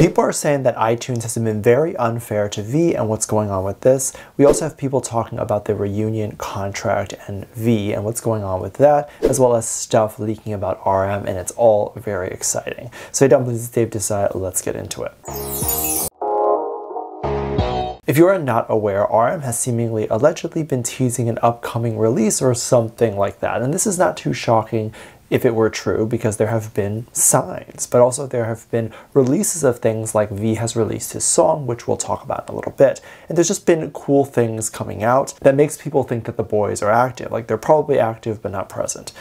People are saying that iTunes has been very unfair to V and what's going on with this. We also have people talking about the reunion contract and V and what's going on with that, as well as stuff leaking about RM, and it's all very exciting. So hey dumplings, it's Dave Disci, let's get into it. If you are not aware, RM has seemingly allegedly been teasing an upcoming release or something like that, and this is not too shocking if it were true, because there have been signs, but also there have been releases of things like V has released his song, which we'll talk about in a little bit. And there's just been cool things coming out that makes people think that the boys are active, like they're probably active but not present.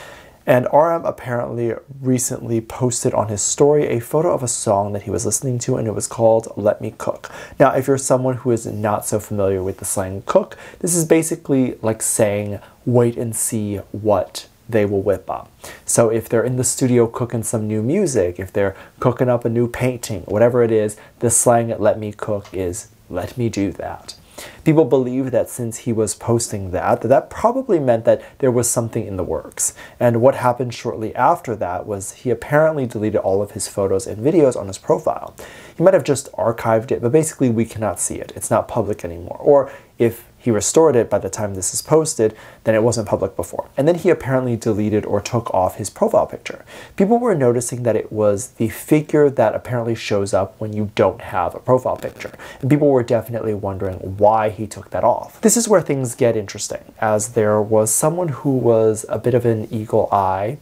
And RM apparently recently posted on his story a photo of a song that he was listening to, and it was called Let Me Cook. Now, if you're someone who is not so familiar with the slang cook, this is basically like saying wait and see what they will whip up. So if they're in the studio cooking some new music, if they're cooking up a new painting, whatever it is, the slang at Let Me Cook is let me do that. People believe that since he was posting that probably meant that there was something in the works. And what happened shortly after that was he apparently deleted all of his photos and videos on his profile. He might have just archived it, but basically we cannot see it. It's not public anymore. Or if he restored it by the time this is posted, then it wasn't public before. And then he apparently deleted or took off his profile picture. People were noticing that it was the figure that apparently shows up when you don't have a profile picture. And people were definitely wondering why he took that off. This is where things get interesting, as there was someone who was a bit of an eagle eye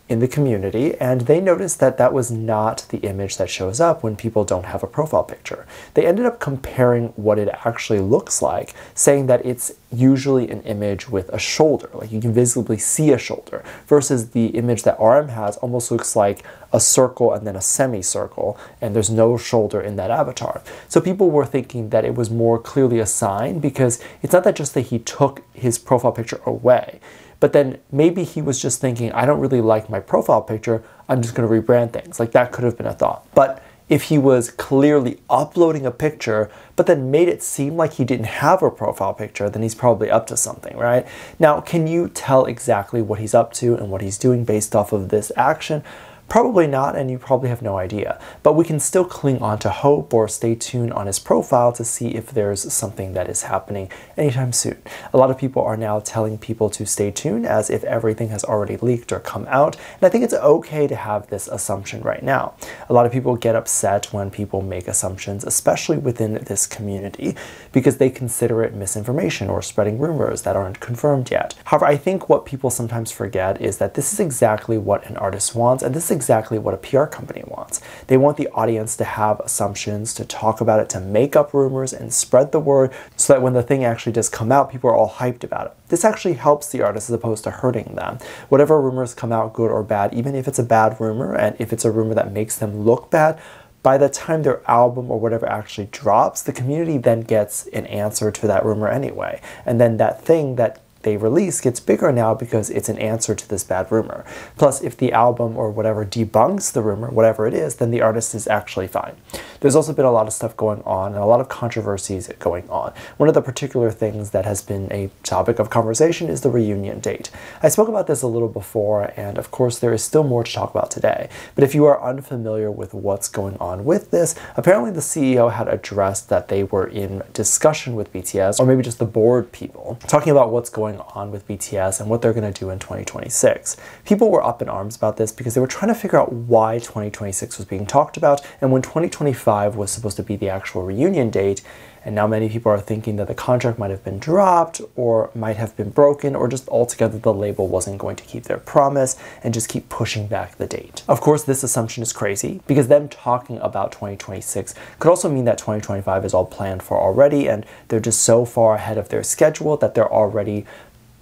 in the community, and they noticed that that was not the image that shows up when people don't have a profile picture. They ended up comparing what it actually looks like, saying that it's usually an image with a shoulder, like you can visibly see a shoulder, versus the image that RM has almost looks like a circle and then a semicircle, and there's no shoulder in that avatar. So people were thinking that it was more clearly a sign, because it's not that just that he took his profile picture away, but then maybe he was just thinking, I don't really like my profile picture, I'm just going to rebrand things. Like that could have been a thought. But if he was clearly uploading a picture, but then made it seem like he didn't have a profile picture, then he's probably up to something, right? Now, can you tell exactly what he's up to and what he's doing based off of this action? Probably not, and you probably have no idea. But we can still cling on to hope or stay tuned on his profile to see if there's something that is happening anytime soon. A lot of people are now telling people to stay tuned as if everything has already leaked or come out, and I think it's okay to have this assumption right now. A lot of people get upset when people make assumptions, especially within this community, because they consider it misinformation or spreading rumors that aren't confirmed yet. However, I think what people sometimes forget is that this is exactly what an artist wants, and this is exactly what a PR company wants. They want the audience to have assumptions, to talk about it, to make up rumors and spread the word so that when the thing actually does come out, people are all hyped about it. This actually helps the artist as opposed to hurting them. Whatever rumors come out, good or bad, even if it's a bad rumor and if it's a rumor that makes them look bad, by the time their album or whatever actually drops, the community then gets an answer to that rumor anyway. And then that thing that they release gets bigger now because it's an answer to this bad rumor. Plus, if the album or whatever debunks the rumor, whatever it is, then the artist is actually fine. There's also been a lot of stuff going on and a lot of controversies going on. One of the particular things that has been a topic of conversation is the reunion date. I spoke about this a little before, and of course there is still more to talk about today. But if you are unfamiliar with what's going on with this, apparently the CEO had addressed that they were in discussion with BTS, or maybe just the board people, talking about what's going on with BTS and what they're going to do in 2026. People were up in arms about this because they were trying to figure out why 2026 was being talked about and when 2025 was supposed to be the actual reunion date. And now many people are thinking that the contract might have been dropped or might have been broken, or just altogether the label wasn't going to keep their promise and just keep pushing back the date. Of course, this assumption is crazy because them talking about 2026 could also mean that 2025 is all planned for already, and they're just so far ahead of their schedule that they're already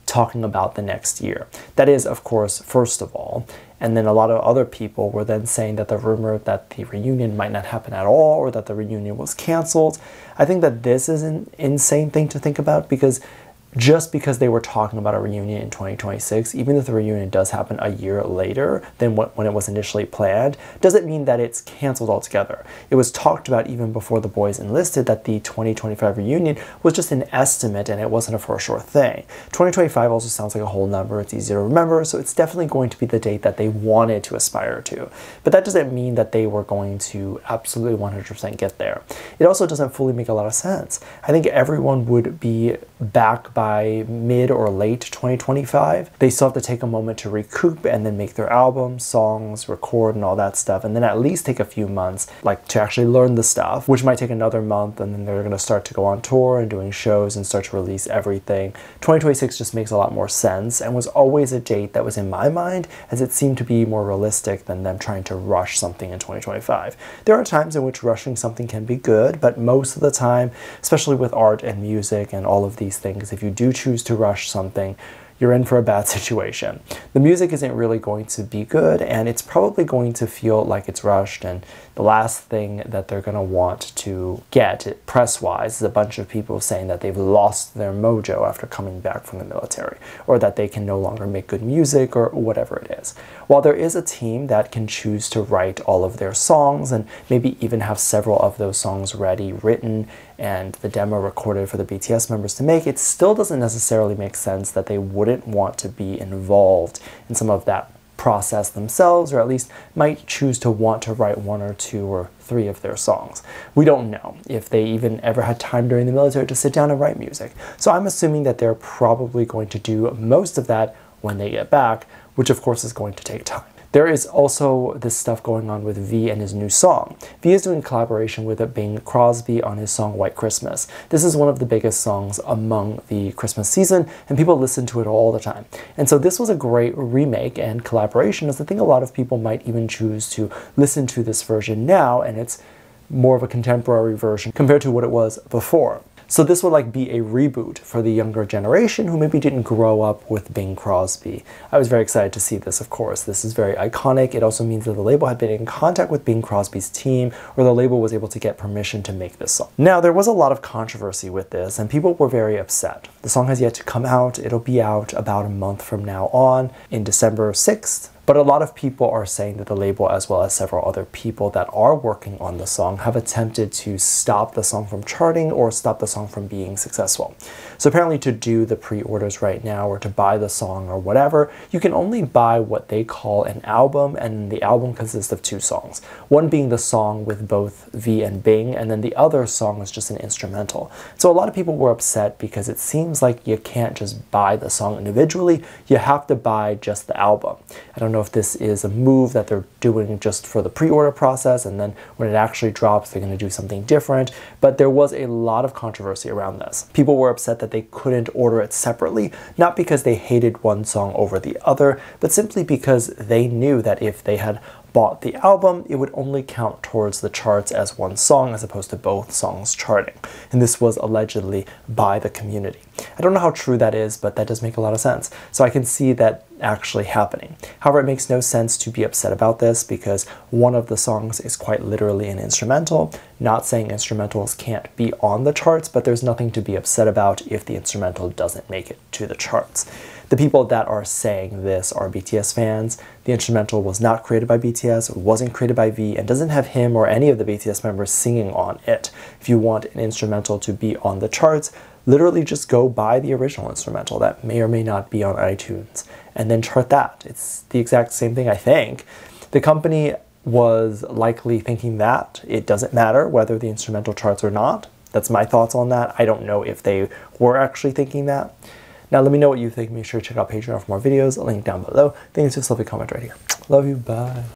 talking about the next year. That is, of course, first of all. And then a lot of other people were then saying that the rumor that the reunion might not happen at all, or that the reunion was canceled. I think that this is an insane thing to think about, because just because they were talking about a reunion in 2026, even if the reunion does happen a year later than when it was initially planned, doesn't mean that it's canceled altogether. It was talked about even before the boys enlisted that the 2025 reunion was just an estimate and it wasn't a for sure thing. 2025 also sounds like a whole number, it's easy to remember, so it's definitely going to be the date that they wanted to aspire to. But that doesn't mean that they were going to absolutely 100% get there. It also doesn't fully make a lot of sense. I think everyone would be back by mid or late 2025. They still have to take a moment to recoup and then make their album, songs, record, and all that stuff, and then at least take a few months like to actually learn the stuff, which might take another month, and then they're going to start to go on tour and doing shows and start to release everything. 2026 just makes a lot more sense and was always a date that was in my mind, as it seemed to be more realistic than them trying to rush something in 2025. There are times in which rushing something can be good, but most of the time, especially with art and music and all of these things, if you do choose to rush something, you're in for a bad situation. The music isn't really going to be good, and it's probably going to feel like it's rushed, and the last thing that they're going to want to get press-wise is a bunch of people saying that they've lost their mojo after coming back from the military, or that they can no longer make good music, or whatever it is. While there is a team that can choose to write all of their songs, and maybe even have several of those songs ready, written, and the demo recorded for the BTS members to make, it still doesn't necessarily make sense that they wouldn't want to be involved in some of that process themselves, or at least might choose to want to write 1 or 2 or 3 of their songs. We don't know if they even ever had time during the military to sit down and write music. So I'm assuming that they're probably going to do most of that when they get back, which of course is going to take time. There is also this stuff going on with V and his new song. V is doing a collaboration with Bing Crosby on his song White Christmas. This is one of the biggest songs among the Christmas season, and people listen to it all the time. And so this was a great remake and collaboration, as I think a lot of people might even choose to listen to this version now, and it's more of a contemporary version compared to what it was before. So this would be a reboot for the younger generation who maybe didn't grow up with Bing Crosby. I was very excited to see this, of course. This is very iconic. It also means that the label had been in contact with Bing Crosby's team, or the label was able to get permission to make this song. Now, there was a lot of controversy with this, and people were very upset. The song has yet to come out. It'll be out about a month from now on, in December 6th. But a lot of people are saying that the label, as well as several other people that are working on the song, have attempted to stop the song from charting or stop the song from being successful. So apparently to do the pre-orders right now, or to buy the song or whatever, you can only buy what they call an album, and the album consists of 2 songs. One being the song with both V and Bing, and then the other song is just an instrumental. So a lot of people were upset because it seems like you can't just buy the song individually, you have to buy just the album. I don't know if this is a move that they're doing just for the pre-order process, and then when it actually drops they're going to do something different, but there was a lot of controversy around this. People were upset that they couldn't order it separately, not because they hated one song over the other, but simply because they knew that if they had bought the album, it would only count towards the charts as one song as opposed to both songs charting. And this was allegedly by the community. I don't know how true that is, but that does make a lot of sense. So I can see that actually happening. However, it makes no sense to be upset about this because one of the songs is quite literally an instrumental. Not saying instrumentals can't be on the charts, but there's nothing to be upset about if the instrumental doesn't make it to the charts. The people that are saying this are BTS fans. The instrumental was not created by BTS, wasn't created by V, and doesn't have him or any of the BTS members singing on it. If you want an instrumental to be on the charts, literally just go buy the original instrumental that may or may not be on iTunes, and then chart that. It's the exact same thing, I think. The company was likely thinking that it doesn't matter whether the instrumental charts or not. That's my thoughts on that. I don't know if they were actually thinking that. Now let me know what you think. Make sure to check out Patreon for more videos. A link down below. Thanks, just leave a comment right here. Love you, bye.